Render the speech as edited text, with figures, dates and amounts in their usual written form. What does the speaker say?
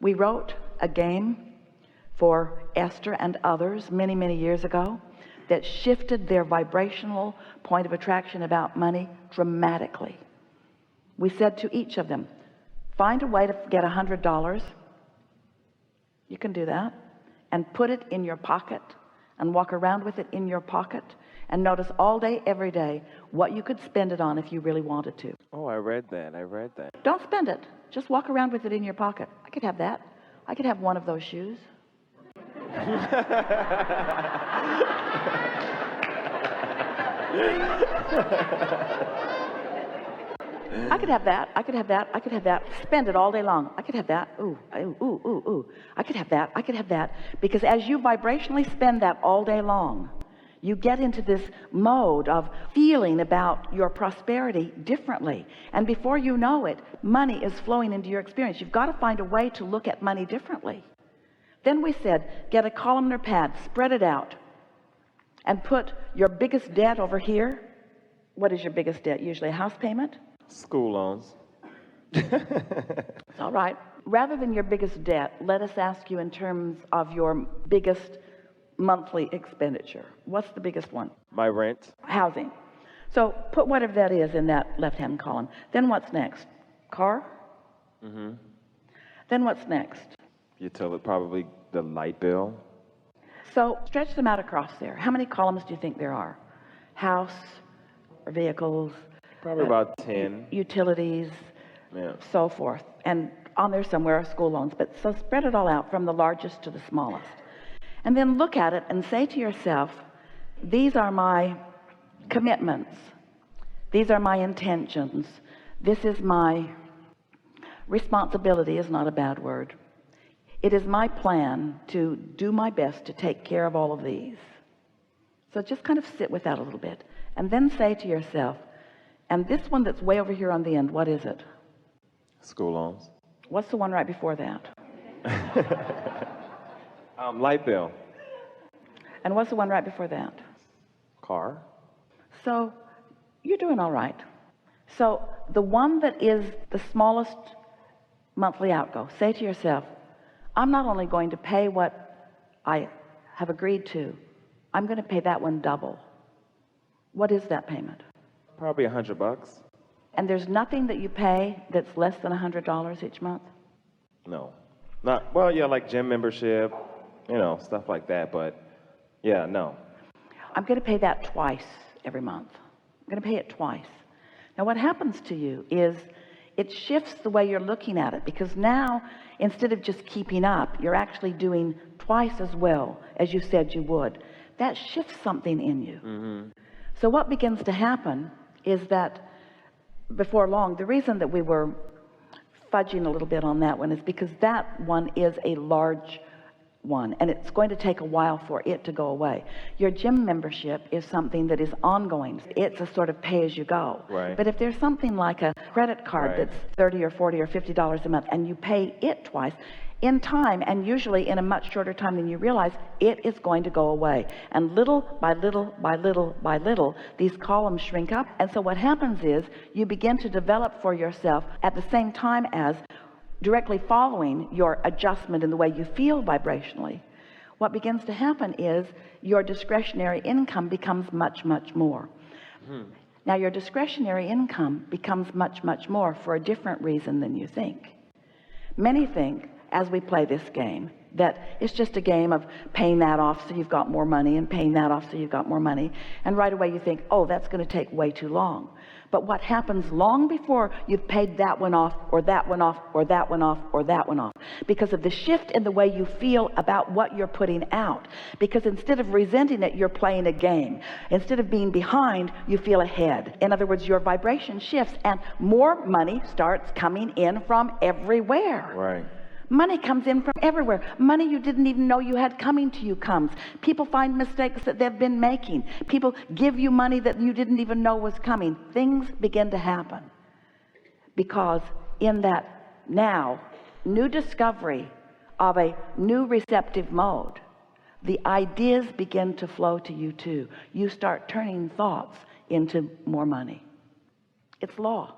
We wrote a game for Esther and others many, many years ago that shifted their vibrational point of attraction about money dramatically. We said to each of them, find a way to get $100. You can do that, and put it in your pocket and walk around with it in your pocket, and notice all day, every day, what you could spend it on if you really wanted to. Oh, I read that. Don't spend it. Just walk around with it in your pocket. I could have that. I could have one of those shoes. I could have that. I could have that. I could have that. Spend it all day long. I could have that. Ooh, ooh, ooh, ooh, ooh. I could have that. I could have that. Because as you vibrationally spend that all day long, you get into this mode of feeling about your prosperity differently. And before you know it, money is flowing into your experience. You've got to find a way to look at money differently. Then we said, get a columnar pad, spread it out, and put your biggest debt over here. What is your biggest debt? Usually a house payment? School loans. It's all right. Rather than your biggest debt, let us ask you in terms of your biggest monthly expenditure. What's the biggest one? My rent. Housing. So put whatever that is in that left-hand column. Then what's next? Car? Mm-hmm. Then what's next? Utility, probably the light bill. So stretch them out across there. How many columns do you think there are? House or vehicles? Probably about 10. Utilities, Yeah. so forth. And on there somewhere are school loans. But so spread it all out from the largest to the smallest. And then look at it and say to yourself, these are my commitments. These are my intentions. This is my responsibility, is not a bad word. It is my plan to do my best to take care of all of these. So just kind of sit with that a little bit. And then say to yourself, and this one that's way over here on the end, what is it? School loans. What's the one right before that? Light bill. And what's the one right before that? Car. So you're doing all right. So the one that is the smallest monthly outgo, say to yourself, I'm not only going to pay what I have agreed to, I'm going to pay that one double. What is that payment? Probably $100. And there's nothing that you pay that's less than $100 each month? No. Not, well, yeah, like gym membership, stuff like that. But yeah, no. I'm going to pay that twice every month. I'm going to pay it twice. Now what happens to you is it shifts the way you're looking at it, because now instead of just keeping up, you're actually doing twice as well as you said you would. That shifts something in you. Mm-hmm. So what begins to happen is that before long, the reason that we were fudging a little bit on that one is because that one is a large one, and it's going to take a while for it to go away. Your gym membership is something that is ongoing. It's a sort of pay as you go. Right. But if there's something like a credit card that's $30 or $40 or $50 a month, and you pay it twice, in time, and usually in a much shorter time than you realize, it is going to go away. And little by little by little by little, these columns shrink up. And so what happens is you begin to develop for yourself, at the same time as directly following your adjustment in the way you feel vibrationally, what begins to happen is your discretionary income becomes much, much more. Now your discretionary income becomes much, much more for a different reason than you think. Many think, as we play this game, that it's just a game of paying that off so you've got more money, and paying that off so you've got more money, and right away you think, oh, that's going to take way too long. But what happens long before you've paid that one off, or that one off, or that one off, or that one off, because of the shift in the way you feel about what you're putting out. Because instead of resenting it, you're playing a game. Instead of being behind, you feel ahead. In other words, your vibration shifts, and more money starts coming in from everywhere. Right. Money comes in from everywhere. Money you didn't even know you had coming to you comes. People find mistakes that they've been making. People give you money that you didn't even know was coming. Things begin to happen because in that now new discovery of a new receptive mode, the ideas begin to flow to you too. You start turning thoughts into more money. It's law.